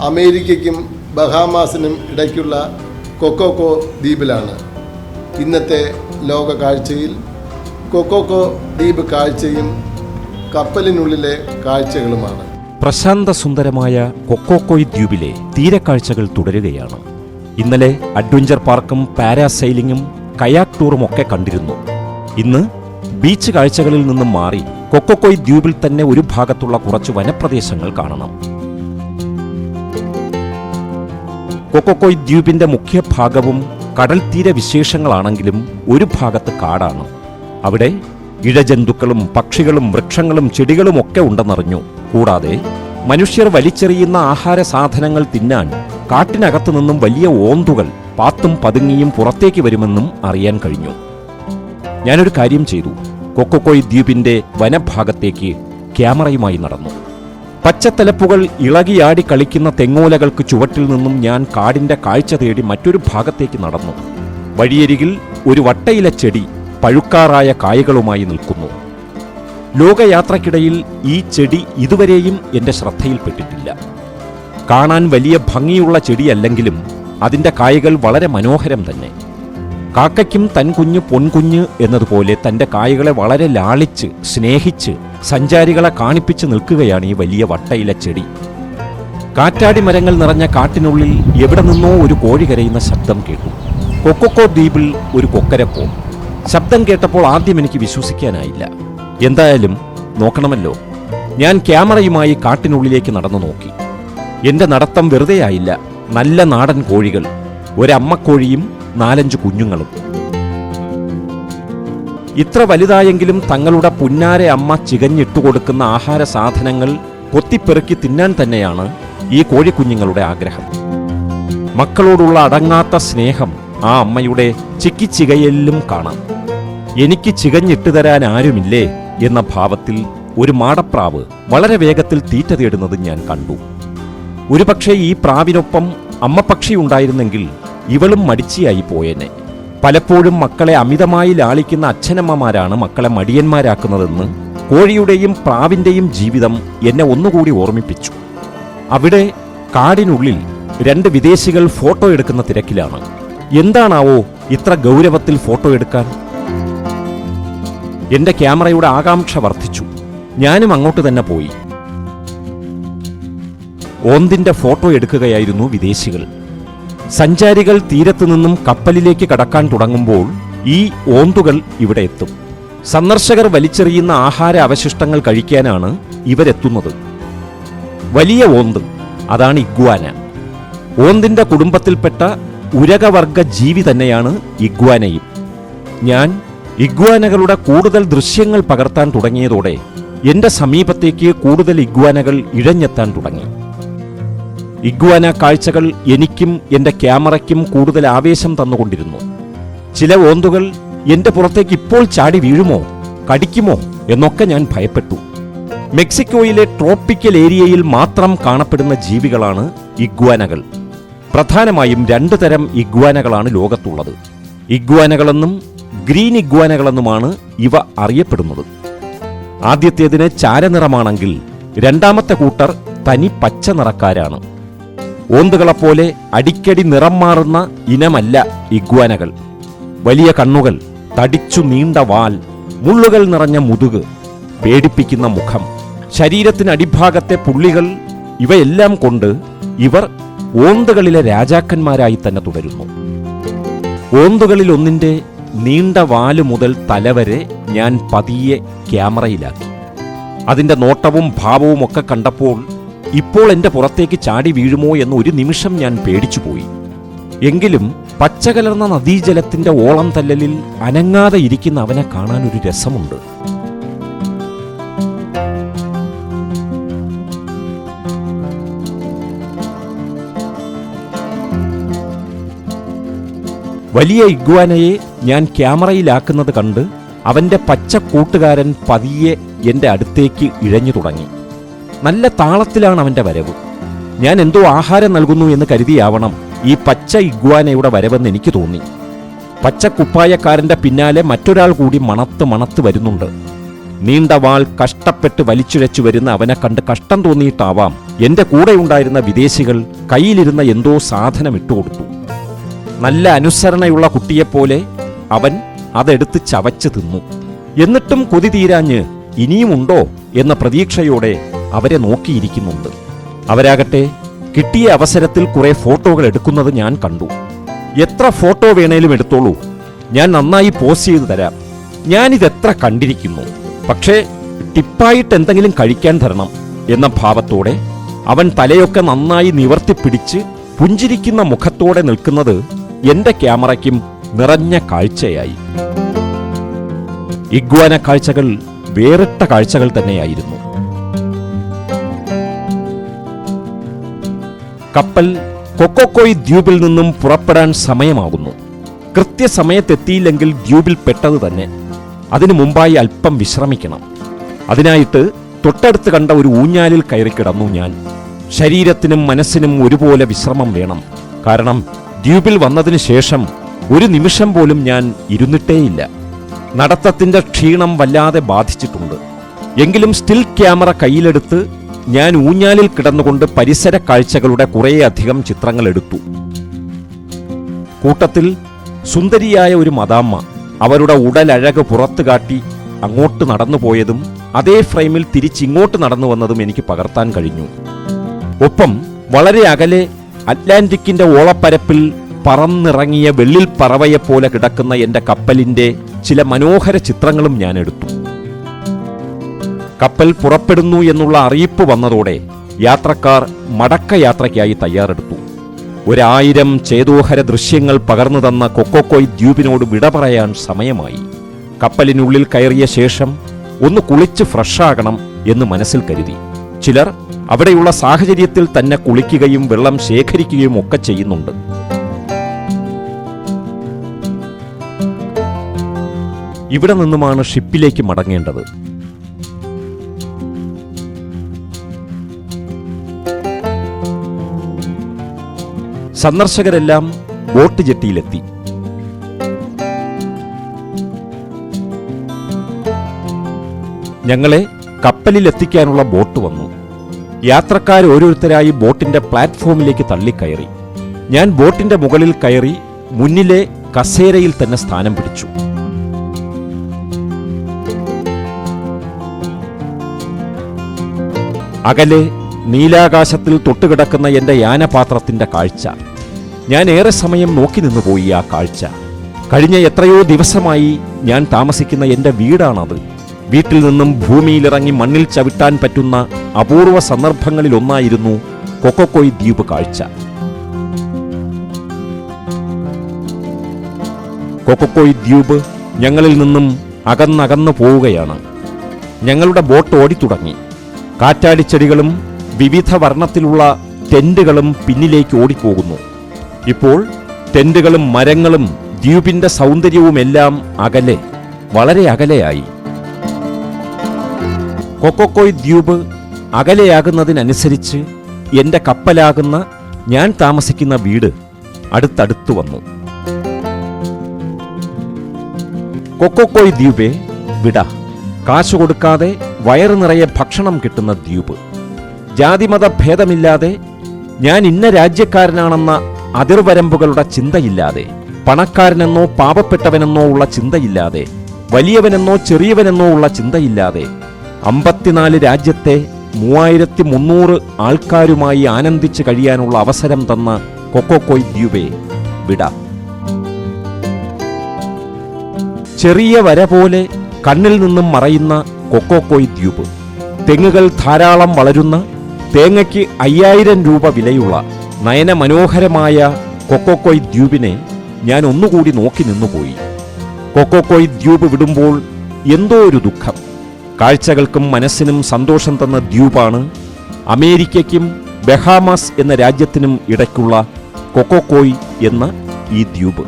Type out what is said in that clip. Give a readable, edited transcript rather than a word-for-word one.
അമേരിക്കയ്ക്കും ബഹാമാസിനും ഇടയ്ക്കുള്ള കൊക്കോക്കോ ദ്വീപിലാണ്. ഇന്നത്തെ ലോക കാഴ്ചയിൽ കൊക്കോക്കോ ദ്വീപ് കാഴ്ചയും കപ്പലിനുള്ളിലെ കാഴ്ചകളുമാണ്. പ്രശാന്ത സുന്ദരമായ കൊക്കോക്കോയ് ദ്വീപിലെ തീരക്കാഴ്ചകൾ തുടരുകയാണ്. ഇന്നലെ അഡ്വഞ്ചർ പാർക്കും പാരാസൈലിങ്ങും കയാക് ടൂറും ഒക്കെ കണ്ടിരുന്നു. ഇന്ന് ബീച്ച് കാഴ്ചകളിൽ നിന്നും മാറി കൊക്കോക്കോയ് ദ്വീപിൽ തന്നെ ഒരു ഭാഗത്തുള്ള കുറച്ച് വനപ്രദേശങ്ങൾ കാണണം. കൊക്കോക്കോയ് ദ്വീപിന്റെ മുഖ്യ ഭാഗവും കടൽ തീര വിശേഷങ്ങളാണെങ്കിലും ഒരു ഭാഗത്ത് കാടാണ്. അവിടെ ഇഴജന്തുക്കളും പക്ഷികളും വൃക്ഷങ്ങളും ചെടികളും ഒക്കെ ഉണ്ടെന്നറിഞ്ഞു. കൂടാതെ മനുഷ്യർ വലിച്ചെറിയുന്ന ആഹാര സാധനങ്ങൾ തിന്നാൻ കാട്ടിനകത്തു നിന്നും വലിയ ഓന്തുകൾ പാത്തും പതുങ്ങിയും പുറത്തേക്ക് വരുമെന്നും അറിയാൻ കഴിഞ്ഞു. ഞാനൊരു കാര്യം ചെയ്തു. കൊക്കോക്കോയ് ദ്വീപിന്റെ വനഭാഗത്തേക്ക് ക്യാമറയുമായി നടന്നു. പച്ചത്തലപ്പുകൾ ഇളകിയാടി കളിക്കുന്ന തെങ്ങോലകൾക്ക് ചുവട്ടിൽ നിന്നും ഞാൻ കാടിന്റെ കാഴ്ച തേടി മറ്റൊരു ഭാഗത്തേക്ക് നടന്നു. വഴിയരികിൽ ഒരു വട്ടയില ചെടി പഴുക്കാറായ കായകളുമായി നിൽക്കുന്നു. ലോകയാത്രക്കിടയിൽ ഈ ചെടി ഇതുവരെയും എന്റെ ശ്രദ്ധയിൽപ്പെട്ടിട്ടില്ല. കാണാൻ വലിയ ഭംഗിയുള്ള ചെടിയല്ലെങ്കിലും അതിന്റെ കായകൾ വളരെ മനോഹരം തന്നെ. കാക്കയ്ക്കും തൻ കുഞ്ഞ് പൊൻകുഞ്ഞ് എന്നതുപോലെ തന്റെ കായകളെ വളരെ ലാളിച്ച് സ്നേഹിച്ച് സഞ്ചാരികളെ കാണിപ്പിച്ച് നിൽക്കുകയാണ് ഈ വലിയ വട്ടയില ചെടി. കാറ്റാടി മരങ്ങൾ നിറഞ്ഞ കാട്ടിനുള്ളിൽ എവിടെ നിന്നോ ഒരു കോഴി കരയുന്ന ശബ്ദം കേട്ടു. കൊക്കോക്കോ ദ്വീപിൽ ഒരു കൊക്കരക്കോ. ശബ്ദം കേട്ടപ്പോൾ ആദ്യം എനിക്ക് വിശ്വസിക്കാനായില്ല. എന്തായാലും നോക്കണമല്ലോ. ഞാൻ ക്യാമറയുമായി കാട്ടിനുള്ളിലേക്ക് നടന്നു നോക്കി. എന്റെ നടത്തം വെറുതെയായില്ല. നല്ല നാടൻ കോഴികൾ, ഒരമ്മക്കോഴിയും 4-5 കുഞ്ഞുങ്ങളും. ഇത്ര വലുതായെങ്കിലും തങ്ങളുടെ പുന്നാരെ അമ്മ ചികഞ്ഞിട്ടുകൊടുക്കുന്ന ആഹാര സാധനങ്ങൾ കൊത്തിപ്പെറുക്കി തിന്നാൻ തന്നെയാണ് ഈ കോഴിക്കുഞ്ഞുങ്ങളുടെ ആഗ്രഹം. മക്കളോടുള്ള അടങ്ങാത്ത സ്നേഹം ആ അമ്മയുടെ ചിക്കിച്ചികയിലും കാണാം. എനിക്ക് ചികഞ്ഞിട്ട് തരാൻ ആരുമില്ലേ എന്ന ഭാവത്തിൽ ഒരു മാടപ്രാവ് വളരെ വേഗത്തിൽ തീറ്റ തേടുന്നത് ഞാൻ കണ്ടു. ഒരുപക്ഷെ ഈ പ്രാവിനൊപ്പം അമ്മപ്പക്ഷി ഉണ്ടായിരുന്നെങ്കിൽ ഇവളും മടിച്ചിയായി പോയേനെ. പലപ്പോഴും മക്കളെ അമിതമായി ലാളിക്കുന്ന അച്ഛനമ്മമാരാണ് മക്കളെ മടിയന്മാരാക്കുന്നതെന്ന് കോഴിയുടെയും പ്രാവിന്റെയും ജീവിതം എന്നെ ഒന്നുകൂടി ഓർമ്മിപ്പിച്ചു. അവിടെ കാടിനുള്ളിൽ 2 വിദേശികൾ ഫോട്ടോ എടുക്കുന്ന തിരക്കിലാണ്. എന്താണാവോ ഇത്ര ഗൗരവത്തിൽ ഫോട്ടോ എടുക്കാൻ? എന്റെ ക്യാമറയുടെ ആകാംക്ഷ വർദ്ധിച്ചു. ഞാനും അങ്ങോട്ട് തന്നെ പോയി. ഓന്തിന്റെ ഫോട്ടോ എടുക്കുകയായിരുന്നു വിദേശികൾ. സഞ്ചാരികൾ തീരത്തു നിന്നും കപ്പലിലേക്ക് കടക്കാൻ തുടങ്ങുമ്പോൾ ഈ ഓന്തുകൾ ഇവിടെ എത്തും. സന്ദർശകർ വലിച്ചെറിയുന്ന ആഹാര അവശിഷ്ടങ്ങൾ കഴിക്കാനാണ് ഇവരെത്തുന്നത്. വലിയ ഓന്ത്, അതാണ് ഇഗ്വാന. ഓന്തിന്റെ കുടുംബത്തിൽപ്പെട്ട ഉരകവർഗ ജീവി തന്നെയാണ് ഇഗ്വാനയും. ഞാൻ ഇഗ്വാനകളുടെ കൂടുതൽ ദൃശ്യങ്ങൾ പകർത്താൻ തുടങ്ങിയതോടെ എന്റെ സമീപത്തേക്ക് കൂടുതൽ ഇഗ്വാനകൾ ഇഴഞ്ഞെത്താൻ തുടങ്ങി. ഇഗ്വാന കാഴ്ചകൾ എനിക്കും എന്റെ ക്യാമറയ്ക്കും കൂടുതൽ ആവേശം തന്നുകൊണ്ടിരുന്നു. ചില ഓന്തുകൾ എന്റെ പുറത്തേക്ക് ഇപ്പോൾ ചാടി വീഴുമോ, കടിക്കുമോ എന്നൊക്കെ ഞാൻ ഭയപ്പെട്ടു. മെക്സിക്കോയിലെ ട്രോപ്പിക്കൽ ഏരിയയിൽ മാത്രം കാണപ്പെടുന്ന ജീവികളാണ് ഇഗ്വാനകൾ. പ്രധാനമായും 2 തരം ഇഗ്വാനകളാണ് ലോകത്തുള്ളത്. ഇഗ്വാനകളെന്നും ഗ്രീൻ ഇഗ്വാനകളെന്നുമാണ് ഇവ അറിയപ്പെടുന്നത്. ആദ്യത്തേതിന് ചാരനിറമാണെങ്കിൽ രണ്ടാമത്തെ കൂട്ടർ തനി പച്ച നിറക്കാരാണ്. ഓന്തുകളെപ്പോലെ അടിക്കടി നിറം മാറുന്ന ഇനമല്ല ഇഗ്വാനകൾ. വലിയ കണ്ണുകൾ, തടിച്ചു നീണ്ട വാൽ, മുള്ളുകൾ നിറഞ്ഞ മുതുക്, പേടിപ്പിക്കുന്ന മുഖം, ശരീരത്തിന് അടിഭാഗത്തെ പുള്ളികൾ, ഇവയെല്ലാം കൊണ്ട് ഇവർ ഓന്തുകളിലെ രാജാക്കന്മാരായി തന്നെ തുടരുന്നു. ഓന്തുകളിൽ ഒന്നിന്റെ നീണ്ട വാല് മുതൽ തലവരെ ഞാൻ പതിയെ ക്യാമറയിലാക്കി. അതിന്റെ നോട്ടവും ഭാവവും ഒക്കെ കണ്ടപ്പോൾ ഇപ്പോൾ എന്റെ പുറത്തേക്ക് ചാടി വീഴുമോ എന്ന് ഒരു നിമിഷം ഞാൻ പേടിച്ചുപോയി. എങ്കിലും പച്ചകലർന്ന നദീജലത്തിന്റെ ഓളം തല്ലലിൽ അനങ്ങാതെ ഇരിക്കുന്ന അവനെ കാണാനൊരു രസമുണ്ട്. വലിയ ഇഗ്വാനയെ ഞാൻ ക്യാമറയിലാക്കുന്നത് കണ്ട് അവന്റെ പച്ച കൂട്ടുകാരൻ പതിയെ എന്റെ അടുത്തേക്ക് ഇഴഞ്ഞു തുടങ്ങി. നല്ല താളത്തിലാണ് അവന്റെ വരവ്. ഞാൻ എന്തോ ആഹാരം നൽകുന്നു എന്ന് കരുതിയാവണം ഈ പച്ച ഇഗ്വാനയുടെ വരവെന്ന് എനിക്ക് തോന്നി. പച്ചക്കുപ്പായക്കാരന്റെ പിന്നാലെ മറ്റൊരാൾ കൂടി മണത്ത് വരുന്നുണ്ട്. നീണ്ട വാൾ കഷ്ടപ്പെട്ട് വലിച്ചിഴച്ചു വരുന്ന അവനെ കണ്ട് കഷ്ടം തോന്നിയിട്ടാവാം എന്റെ കൂടെയുണ്ടായിരുന്ന വിദേശികൾ കയ്യിലിരുന്ന എന്തോ സാധനം ഇട്ടുകൊടുത്തു. നല്ല അനുസരണയുള്ള കുട്ടിയെപ്പോലെ അവൻ അതെടുത്ത് ചവച്ച് തിന്നു. എന്നിട്ടും കൊതി തീരാഞ്ഞ് ഇനിയുമുണ്ടോ എന്ന പ്രതീക്ഷയോടെ അവരെ നോക്കിയിരിക്കുന്നുണ്ട്. അവരാകട്ടെ കിട്ടിയ അവസരത്തിൽ കുറെ ഫോട്ടോകൾ എടുക്കുന്നത് ഞാൻ കണ്ടു. എത്ര ഫോട്ടോ വേണേലും എടുത്തോളൂ, ഞാൻ നന്നായി പോസ്റ്റ് ചെയ്തു തരാം, ഞാനിതെത്ര കണ്ടിരിക്കുന്നു, പക്ഷേ ടിപ്പായിട്ട് എന്തെങ്കിലും കഴിക്കാൻ തരണം എന്ന ഭാവത്തോടെ അവൻ തലയൊക്കെ നന്നായി നിവർത്തിപ്പിടിച്ച് പുഞ്ചിരിക്കുന്ന മുഖത്തോടെ നിൽക്കുന്നത് എന്റെ ക്യാമറയ്ക്കും നിറഞ്ഞ കാഴ്ചയായി. ഇഗ്വാന കാഴ്ചകൾ വേറിട്ട കാഴ്ചകൾ തന്നെയായിരുന്നു. കപ്പൽ കൊക്കോക്കോയ് ദ്വീപിൽ നിന്നും പുറപ്പെടാൻ സമയമാകുന്നു. കൃത്യസമയത്തെത്തിയില്ലെങ്കിൽ ദ്വീപിൽ പെട്ടത് തന്നെ. അതിനു മുമ്പായി അല്പം വിശ്രമിക്കണം. അതിനായിട്ട് തൊട്ടടുത്ത് കണ്ട ഒരു ഊഞ്ഞാലിൽ കയറി കിടന്നു ഞാൻ. ശരീരത്തിനും മനസ്സിനും ഒരുപോലെ വിശ്രമം വേണം. കാരണം ദ്വീപിൽ വന്നതിന് ശേഷം ഒരു നിമിഷം പോലും ഞാൻ ഇരുന്നിട്ടേയില്ല. നടത്തത്തിന്റെ ക്ഷീണം വല്ലാതെ ബാധിച്ചിട്ടുണ്ട്. എങ്കിലും സ്റ്റിൽ ക്യാമറ കയ്യിലെടുത്ത് ഞാൻ ഊഞ്ഞാലിൽ കിടന്നുകൊണ്ട് പരിസര കാഴ്ചകളുടെ കുറേയധികം ചിത്രങ്ങൾ എടുത്തു. കൂട്ടത്തിൽ സുന്ദരിയായ ഒരു മദാമ്മ അവരുടെ ഉടലഴക് പുറത്തു കാട്ടി അങ്ങോട്ട് നടന്നുപോയതും അതേ ഫ്രെയിമിൽ തിരിച്ചിങ്ങോട്ട് നടന്നു വന്നതും എനിക്ക് പകർത്താൻ കഴിഞ്ഞു. ഒപ്പം വളരെ അകലെ അറ്റ്ലാന്റിക്കിന്റെ ഓളപ്പരപ്പിൽ പറന്നിറങ്ങിയ വെള്ളിൽ പറവയെപ്പോലെ കിടക്കുന്ന എന്റെ കപ്പലിന്റെ ചില മനോഹര ചിത്രങ്ങളും ഞാൻ എടുത്തു. കപ്പൽ പുറപ്പെടുന്നു എന്നുള്ള അറിയിപ്പ് വന്നതോടെ യാത്രക്കാർ മടക്കയാത്രയ്ക്കായി തയ്യാറെടുത്തു. 1000 ചേതോഹര ദൃശ്യങ്ങൾ പകർന്നു തന്ന കൊക്കോക്കോയ് ദ്വീപിനോട് വിട പറയാൻ സമയമായി. കപ്പലിനുള്ളിൽ കയറിയ ശേഷം ഒന്ന് കുളിച്ച് ഫ്രഷാകണം എന്ന് മനസ്സിൽ കരുതി. ചിലർ അവിടെയുള്ള സാഹചര്യത്തിൽ തന്നെ കുളിക്കുകയും വെള്ളം ശേഖരിക്കുകയും ഒക്കെ ചെയ്യുന്നുണ്ട്. ഇവിടെ നിന്നുമാണ് ഷിപ്പിലേക്ക് മടങ്ങേണ്ടത്. സന്ദർശകരെല്ലാം ബോട്ട് ജെട്ടിയിലെത്തി. ഞങ്ങളെ കപ്പലിലെത്തിക്കാനുള്ള ബോട്ട് വന്നു. യാത്രക്കാർ ഓരോരുത്തരായി ബോട്ടിന്റെ പ്ലാറ്റ്ഫോമിലേക്ക് തള്ളിക്കയറി. ഞാൻ ബോട്ടിന്റെ മുകളിൽ കയറി മുന്നിലെ കസേരയിൽ തന്നെ സ്ഥാനം പിടിച്ചു. അകലെ നീലാകാശത്തിൽ തൊട്ടുകിടക്കുന്ന എന്റെ യാനപാത്രത്തിന്റെ കാഴ്ച. ഞാൻ ഏറെ സമയം നോക്കി നിന്നുപോയി ആ കാഴ്ച. കഴിഞ്ഞ എത്രയോ ദിവസമായി ഞാൻ താമസിക്കുന്ന എന്റെ വീടാണത്. വീട്ടിൽ നിന്നും ഭൂമിയിലിറങ്ങി മണ്ണിൽ ചവിട്ടാൻ പറ്റുന്ന അപൂർവ സന്ദർഭങ്ങളിലൊന്നായിരുന്നു കൊക്കോക്കോയ് ദ്വീപ് കാഴ്ച. കൊക്കോക്കോയ് ദ്വീപ് ഞങ്ങളിൽ നിന്നും അകന്നകന്നു പോവുകയാണ്. ഞങ്ങളുടെ ബോട്ട് ഓടിത്തുടങ്ങി. കാറ്റാടിച്ചെടികളും വിവിധ വർണ്ണത്തിലുള്ള ടെന്റുകളും പിന്നിലേക്ക് ഓടിപ്പോകുന്നു. ഇപ്പോൾ ടെന്റുകളും മരങ്ങളും ദ്വീപിന്റെ സൗന്ദര്യവുമെല്ലാം അകലെ, വളരെ അകലെയായി. കൊക്കോക്കോയ് ദ്വീപ് അകലെയാകുന്നതിനനുസരിച്ച് എന്റെ കപ്പലാകുന്ന ഞാൻ താമസിക്കുന്ന വീട് അടുത്തടുത്തു വന്നു. കൊക്കോക്കോയ് ദ്വീപേ വിട. കാശ് കൊടുക്കാതെ വയറു നിറയെ ഭക്ഷണം കിട്ടുന്ന ദ്വീപ്. ജാതിമത ഭേദമില്ലാതെ ഞാൻ ഇന്ന രാജ്യക്കാരനാണെന്ന അതിർവരമ്പുകളുടെ ചിന്തയില്ലാതെ, പണക്കാരനെന്നോ പാവപ്പെട്ടവനെന്നോ ഉള്ള ചിന്തയില്ലാതെ, വലിയവനെന്നോ ചെറിയവനെന്നോ ഉള്ള ചിന്തയില്ലാതെ 54 രാജ്യത്തെ 3300 ആൾക്കാരുമായി ആനന്ദിച്ച് കഴിയാനുള്ള അവസരം തന്ന കൊക്കോക്കോയ് ദ്വീപേ വിട. ചെറിയ വര പോലെ കണ്ണിൽ നിന്നും മറയുന്ന കൊക്കോക്കോയ് ദ്വീപ്. തെങ്ങുകൾ ധാരാളം വളരുന്ന, തേങ്ങയ്ക്ക് 5000 രൂപ വിലയുള്ള നയനമനോഹരമായ കൊക്കോക്കോയ് ദ്വീപിനെ ഞാൻ ഒന്നുകൂടി നോക്കി നിന്നുപോയി. കൊക്കോക്കോയ് ദ്വീപ് വിടുമ്പോൾ എന്തോ ഒരു ദുഃഖം. കാഴ്ചകൾക്കും മനസ്സിനും സന്തോഷം തന്ന ദ്വീപാണ് അമേരിക്കയ്ക്കും ബഹാമാസ് എന്ന രാജ്യത്തിനും ഇടയ്ക്കുള്ള കൊക്കോക്കോയ് എന്ന ഈ ദ്വീപ്.